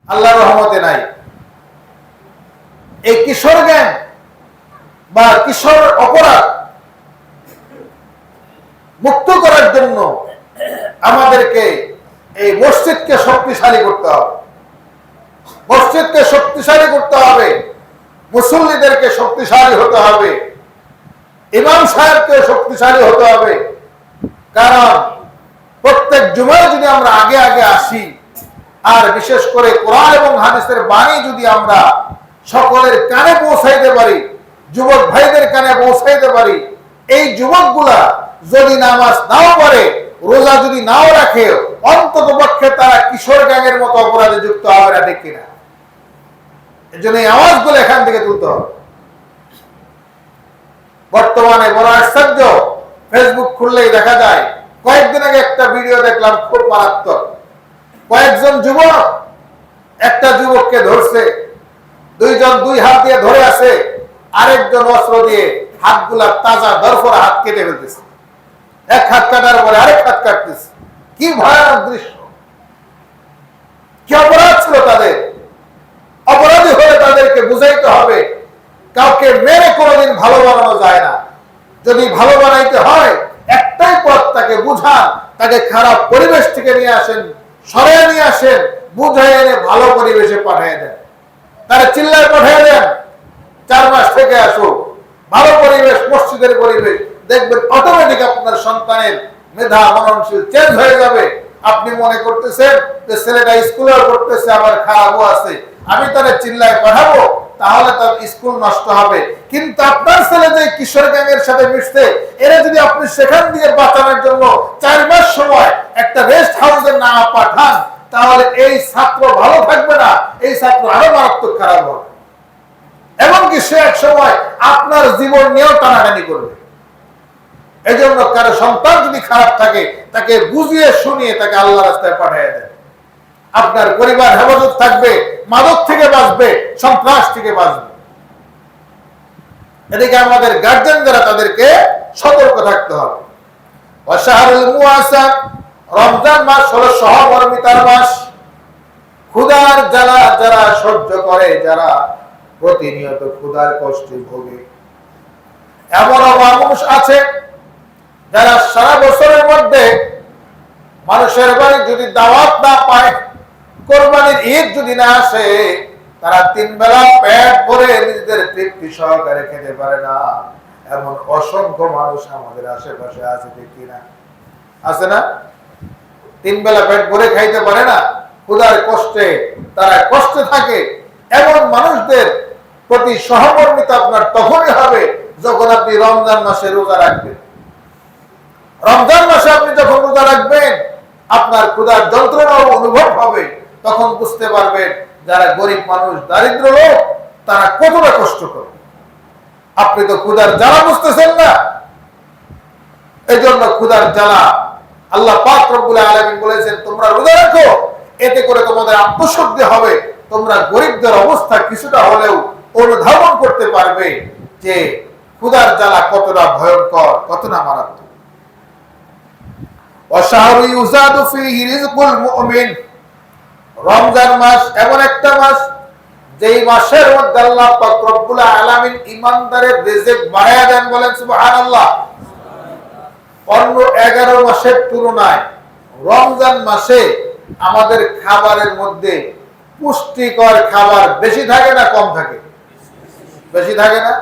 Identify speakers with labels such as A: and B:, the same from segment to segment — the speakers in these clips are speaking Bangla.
A: আল্লাহর রহমতে নাই। এই কিশোর গ্যাং বা কিশোর অপরাধ মুক্ত করার জন্য আমাদেরকে এই মসজিদকে শক্তিশালী করতে হবে, মসজিদকে শক্তিশালী করতে হবে, মুসল্লিদেরকে শক্তিশালী হতে হবে, ইমাম সাহেবকে শক্তিশালী হতে হবে। কারণ প্রত্যেক জুমায় যদি আমরা আগে আগে আসি, আর বিশেষ করে কোরআন এবং হাদিসের বাণী যদি আমরা সকলের কানে পৌঁছাইতে পারি, যুবক ভাইদের কানে পৌঁছাইতে পারি, এই যুবকগুলা যদি নামাজ নাও পড়ে, রোজা যদি নাও রাখে, অন্তত পক্ষে তারা কিশোর গ্যাংয়ের মতো অপরাধে যুক্ত হবে না, ঠিক কিনা? এর জন্য এই আওয়াজগুলো এখান থেকে তুলতে হবে। বর্তমানে বড় আশ্চর্য, ফেসবুক খুললেই দেখা যায়। কয়েকদিন আগে একটা ভিডিও দেখলাম, খুব মারাত্মক। কয়েকজন যুবক একটা যুবককে ধরছে, দুইজন দুই হাত দিয়ে ধরে আছে, আরেকজন অস্ত্র দিয়ে হাতগুলা তাজা দরফরা হাত কেটে ফেলতেছে। এক হাত কাটার পরে আরেক হাত কাটতেছে। কি ভয়ানক দৃশ্য! কি অপরাধ ছিল তাদের! অপরাধী হলে তাদেরকে বুঝাইতে হবে, কাউকে মেরে কোনোদিন ভালো বানানো যায় না। যদি ভালো বানাইতে হয়, একটাই পথ, তাকে বুঝান, তাকে খারাপ পরিবেশ থেকে নিয়ে আসেন, সরিয়ে নিয়ে আসেন, বুঝাই এনে ভালো পরিবেশে পাঠিয়ে দেন। তারা চিল্লায় পাঠিয়ে দেন, 4 মাস থেকে আসুক, ভালো পরিবেশ, মসজিদের পরিবেশ, দেখবেন অটোমেটিক আপনার সন্তানের মেধা মননশীল চেঞ্জ হয়ে যাবে। আপনি মনে করতেছেন যে ছেলেটা স্কুলেও পড়তেছে, আবার খারাপও আছে, আমি তারা চিল্লায় পাঠাবো, তাহলে তার স্কুল নষ্ট হবে। কিন্তু আপনার ছেলে যে কিশোর গ্যাংয়ের সাথে মিশছে, এরা যদি আপনি সেখান দিয়ে বাঁচানোর জন্য 4 মাস সময় একটা রেস্ট হাউসে না পাঠান, তাহলে এই ছাত্র ভালো থাকবে না, এই ছাত্র আরো মারাত্মক খারাপ হবে। এমনকি সে এক সময় আপনার জীবন নিয়েও টানাটানি করবে। এই জন্য কারো সন্তান যদি খারাপ থাকে, তাকে বুঝিয়ে শুনিয়ে তাকে আল্লাহ রাস্তায় পাঠিয়ে দেন। আপনার পরিবার হেফাজত থাকবে, মাদক থেকে বাঁচবে, সন্ত্রাস থেকে বাঁচবে। এদিকে আমাদের গার্জেন যারা, তাদেরকে সতর্ক থাকতে হবে। ওয়াশাহরুল মুআসার, রমজান মাস হলো সহমর্মিতার মাস। ক্ষুধার জ্বালা যারা সহ্য করে, যারা প্রতিনিয়ত ক্ষুধার কষ্টে ভোগে, এমন মানুষ আছে যারা সারা বছরের মধ্যে মানুষের বাড়ি যদি দাওয়াত না পায়, কোরবানির ঈদ যদি না আসে, তারা 3 বেলা পেট ভরে নিজেদের তৃপ্তি সহকারে খেতে পারে না। এমন অসংখ্য মানুষ আমাদের আশেপাশে আছে, ঠিক কিনা? আছে না? 3 বেলা পেট ভরে খাইতে পারে না, ক্ষুধার কষ্টে তারা কষ্টে থাকে। এমন মানুষদের প্রতি সহমর্মিতা আপনার তখনই হবে যখন আপনি রমজান মাসে রোজা রাখবেন। রমজান মাসে আপনি যখন রোজা রাখবেন, আপনার ক্ষুধার যন্ত্রণাও অনুভব হবে। তখন বুঝতে পারবেন যারা গরিব মানুষ, দারিদ্র লোক, তারা কতটা কষ্ট করে। আপনি তো ক্ষুধার জ্বালা বুঝতেছেন না। এই জন্য ক্ষুধার জ্বালা আল্লাহ পাক রব্বুল আলামিন বলেছেন, তোমরা রোজা রাখো, এতে করে তোমাদের আত্মশুদ্ধি হবে। তোমরা গরিবদের অবস্থা কিছুটা হলেও অনুধাবন করতে পারবে যে ক্ষুধার জ্বালা কতটা ভয়ঙ্কর, কতটা মারাত্মক। ওয়াশাহরু ইউজাদু ফীহি রিজকুল মুমিন, রমজান মাস এমন একটা মাস, যেই মাসের মধ্যে আল্লাহ পাক রব্বুল আলামিন ঈমানদারের রিজিক বাড়ায়া দেন। বলেন সুবহানাল্লাহ। অন্য 11 মাসের তুলনায় রমজান মাসে আমাদের খাবারের মধ্যে পুষ্টিকর খাবার বেশি থাকে না কম থাকে? বেশি থাকে না?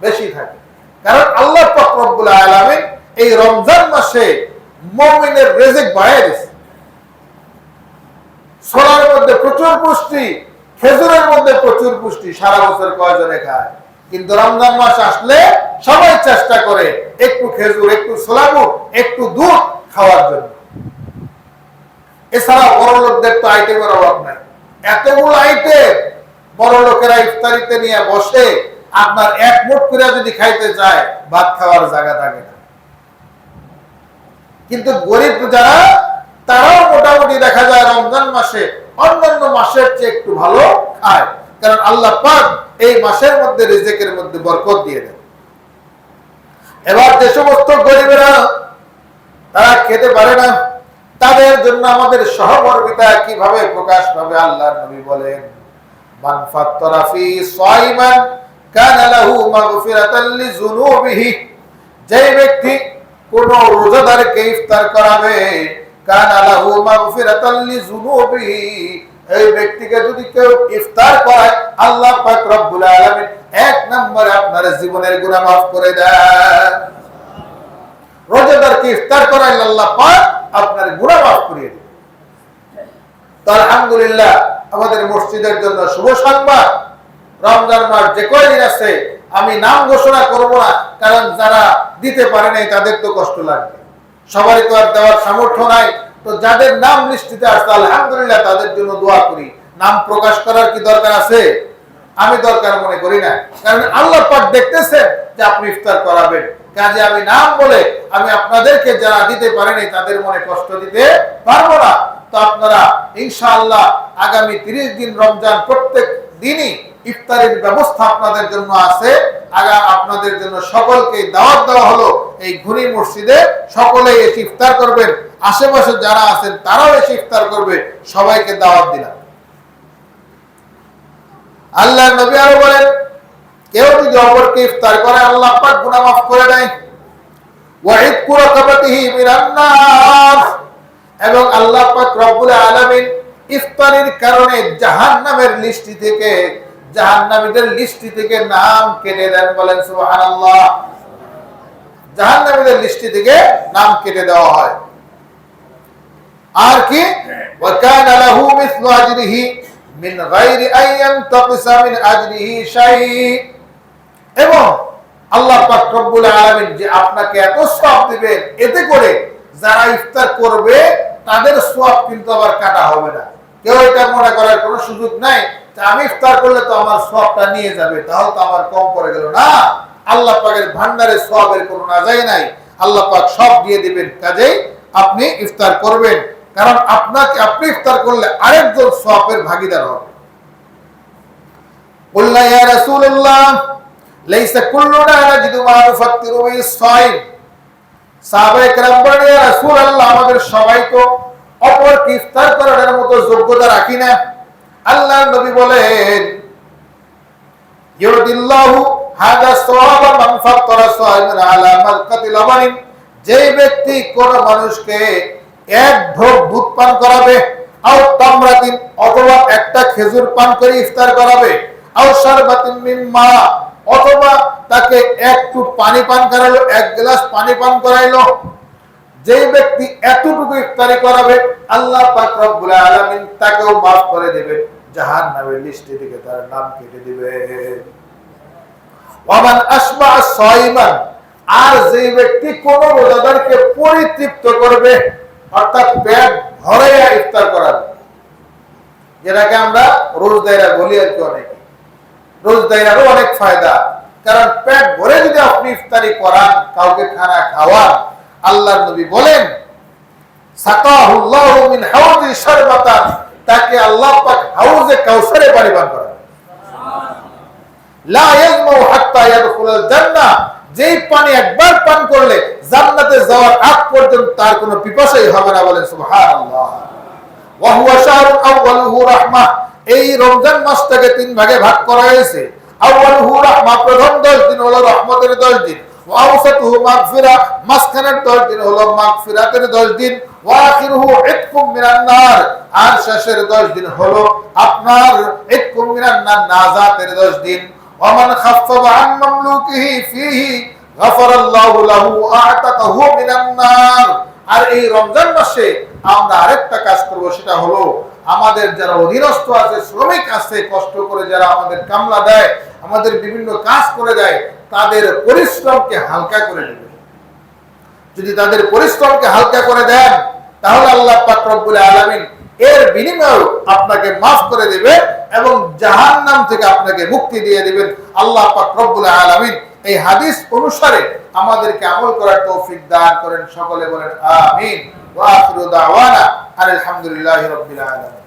A: বেশি থাকে। কারণ আল্লাহ পাক রব্বুল আলামিন এই রমজান মাসে মুমিনের রিজিক বাড়ায় দিয়েছে। ছোলার মধ্যে প্রচুর পুষ্টি, খেজুরের মধ্যে প্রচুর পুষ্টি, সারা বছর কয়জনে খায়? কিন্তু রমজান মাস আসলে সবাই চেষ্টা করে একটু খেজুর, একটু ছোলাবু, একটু দুধ খাওয়ার জন্য। এছাড়া বড় লোকদের তো আইটেমের অভাব নাই। এতগুলো আইটেম, বড় লোকেরা ইফতারিতে নিয়ে বসে, আপনার এক মুঠ করে যদি খাইতে চায়, ভাত খাওয়ার জায়গা থাকে না। কিন্তু গরিব যারা, তারাও মোটামুটি দেখা যায় রমজান মাসে অন্যান্য মাসের চেয়ে একটু ভালো খায়। কারণ আল্লাহ পাক এই মাসের মধ্যে রিজিকের মধ্যে বরকত দিয়ে দেন। এবার যে সমস্ত গরিবেরা তারা খেতে পারে না, তাদের জন্য আমাদের সহমর্মিতা কিভাবে প্রকাশ পাবে? আল্লাহর নবী বলেন, মান ফাত্তারা ফি সাইমান কানা লাহু মাগফিরাতান লিযুনুবিহি। যে ব্যক্তি কোন রোজাদারকে ইফতার করাবে, কানা লাহু মাগফিরাতান লিযুনুবিহি, এই ব্যক্তিকে যদি কেউ ইফতার করায়, আল্লাহ পাক রব্বুল আলামিন এক নম্বরে আপনার জীবনের গুনাহ মাফ করে দেন। রোজাদারকে ইফতার করাইলে আল্লাহ পাক আপনার গুনাহ মাফ করে দেন। তো আলহামদুলিল্লাহ, আমাদের মসজিদের জন্য শুভ সংবাদ, রমজান মাস যে কয়দিন আছে আমি নাম ঘোষণা করব না, কারণ যারা দিতে পারে নাই তাদের তো কষ্ট লাগবে, সবারই তো আর দেওয়ার সামর্থ্য নাই। তো যাদের নাম লিস্টিতে আসছে আলহামদুলিল্লাহ, তাদের জন্য দোয়া করি। নাম প্রকাশ করার কি দরকার আছে? আমি দরকার মনে করি না, কারণ আল্লাহ পাক দেখতেছে যে আপনি ইফতার করাবেন। কাজে আমি নাম বলে আমি আপনাদেরকে যারা দিতে পারেনি তাদের মনে কষ্ট দিতে পারবো না। তো আপনারা ইনশাআল্লাহ আগামী 30 দিন রমজান প্রত্যেক দিনই ইফতারের ব্যবস্থা আপনাদের জন্য আছে। আপনাদের জন্য সকলকে দাওয়াত দেওয়া হলো, এই ঘুরি মসজিদে সকলেই এসে ইফতার করবেন। আশেপাশে যারা আছেন তারাও এসে ইফতার করবে, সবাইকে দাওয়াত দিলাম। আল্লাহর নবী আরো বলেন, কেউ যদি অপরকে ইফতার করে আল্লাহ পাক গুনাহ মাফ করে দেয়। ওয়া ইতকু রাকাবাতিহি মিনান নার, এবং আল্লাহ পাক রব্বুল আলামিন ইফতারের কারণে জাহান্নামের লিস্টি থেকে, জাহান্নামীদের লিস্টি থেকে নাম কেটে দেন। বলেন সুবহানাল্লাহ। জাহান্নামীদের লিস্টি থেকে নাম কেটে দেওয়া হয়। আর কি? ওয়া কানা লাহু মিসলু আজরিহি মিন গায়রি আন ইয়ানতাকিসা মিন আজরিহি শাই। এবং আল্লাহ পাক রব্বুল আলামিন যে আপনাকে এত সওয়াব দিবেন, এতে করে যারা ইফতার করবে তাদের সওয়াব কিন্তু আবার কাটা হবে না। কেউ এটা মনে করার কোনো সুযোগ নাই যে আমি ইফতার করলে তো আমার সওয়াবটা নিয়ে যাবে, তাহলে তো আমার কম পড়ে গেল। না, আল্লাহ পাকের ভান্ডারে সওয়াবের কোনো নাজাই নাই, আল্লাহ পাক সব দিয়ে দিবেন। কাজেই আপনি ইফতার করবেন, কারণ আপনি ইফতার করলে আরেকজন সওয়াবের ভাগীদার হবে। বললা ইয়া রাসূলুল্লাহ লাইসা কুল্লুনা নাজিদু মা নুফাত্তিরু বিস-সাইম। সাহাবায়ে কেরাম বলেন, ইয়া রাসূলুল্লাহ, আমাদের সবাই তো অপরকে ইফতার করার মতো যোগ্যতা রাখি না। আল্লাহর নবী বলেন, ইউদিল্লাহু হাদা সাওয়াবা মান ফাত্তারা সাইমান আলা মালকাতি লাবানিন। যে ব্যক্তি কোন মানুষকে এক ঢোক দুধ পান করাবে, আও তামরাতিন, অথবা একটা খেজুর পান করে ইফতার করাবে, আও শারবাতিন মিন মা, অথবা তাকে একটু পানি পান করালো, এক গ্লাস পানি পান করাইলো, যে ব্যক্তি এতটুকু ইফতারি করাবে আল্লাহ পাক রব্বুল আলামিন তাকেও মাফ করে দিবেন, জাহান্নামের লিস্টে থেকে তার নাম কেটে দিবেন। ওয়ামান আশবা সাইমান, আর যে ব্যক্তি কোন রোজাদারকে পরিতৃপ্ত করবে, অর্থাৎ পেট ভরাইয়া ইফতার করাবে, যেটাকে আমরা রোজদাইরা বলি আর কি। অনেকে রোজদাইরারও অনেক ফায়দা, কারণ পেট ভরে যদি আপনি ইফতারি করান, কাউকে খানা খাওয়ান, আল্লাহর নবী বলেন, সাকাহুল্লাহু মিন হাউজি শারবাতান, তাকে আল্লাহ পাক হাউজে কাউসারে পানি পান করাবেন। লা ইয়াজমু হাত্তা ইয়াদখুলাল জান্নাহ, যেই পানি একবার পান করলে জান্নাতে যাওয়ার আগ পর্যন্ত তার কোনো পিপাসাই হবে না। বলেন সুবহানাল্লাহ। ওয়া হুয়া শাহরুন আউয়ালুহু রাহমাহ, এই রমজান মাসটাকে 3 ভাগে ভাগ করা হয়েছে। আউয়ালুহু রাহমাহ, প্রথম 10 দিন হলো রহমতের 10 দিন। ওয়া আওসাতুহু মাগফিরা, মাঝখানের 10 দিন হলো মাগফিরাতের 10 দিন। ওয়া আখিরুহু ইতকুম মিনান নার, আর শেষের 10 দিন হলো আপনার ইতকুম মিনান নার, নাজাতের 10 দিন। ওয়া মান খাফফাফা আন মামলুকিহি ফীহি গাফারাল্লাহু লাহু আ'তাকাহু মিনান নার। আর এই রমজান মাসে আমরা আরেকটা কাজ করব, সেটা হলো আমাদের যারা অধীনস্থ আছে, শ্রমিক আছে, কষ্ট করে যারা আমাদের কামলা দেয়, আমাদের বিভিন্ন কাজ করে দেয়, তাদের পরিশ্রমকে হালকা করে দেবে। যদি তাদের পরিশ্রমকে হালকা করে দেন, তাহলে আল্লাহ পাক রব্বুল আলামিন এর বিনিময়ে আপনাকে মাফ করে দিবে এবং জাহান্নাম থেকে আপনাকে মুক্তি দিয়ে দিবেন। আল্লাহ পাক রব্বুল আলামিন এই হাদিস অনুসারে আমাদেরকে আমল করার তৌফিক দান করেন। সকলে বলেন আমিন। ওয়া আখিরু দাওয়ানা আলহামদুলিল্লাহি রাব্বিল আলামিন।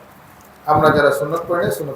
A: আমরা যারা সুন্নাত পড়ি সুন্নাত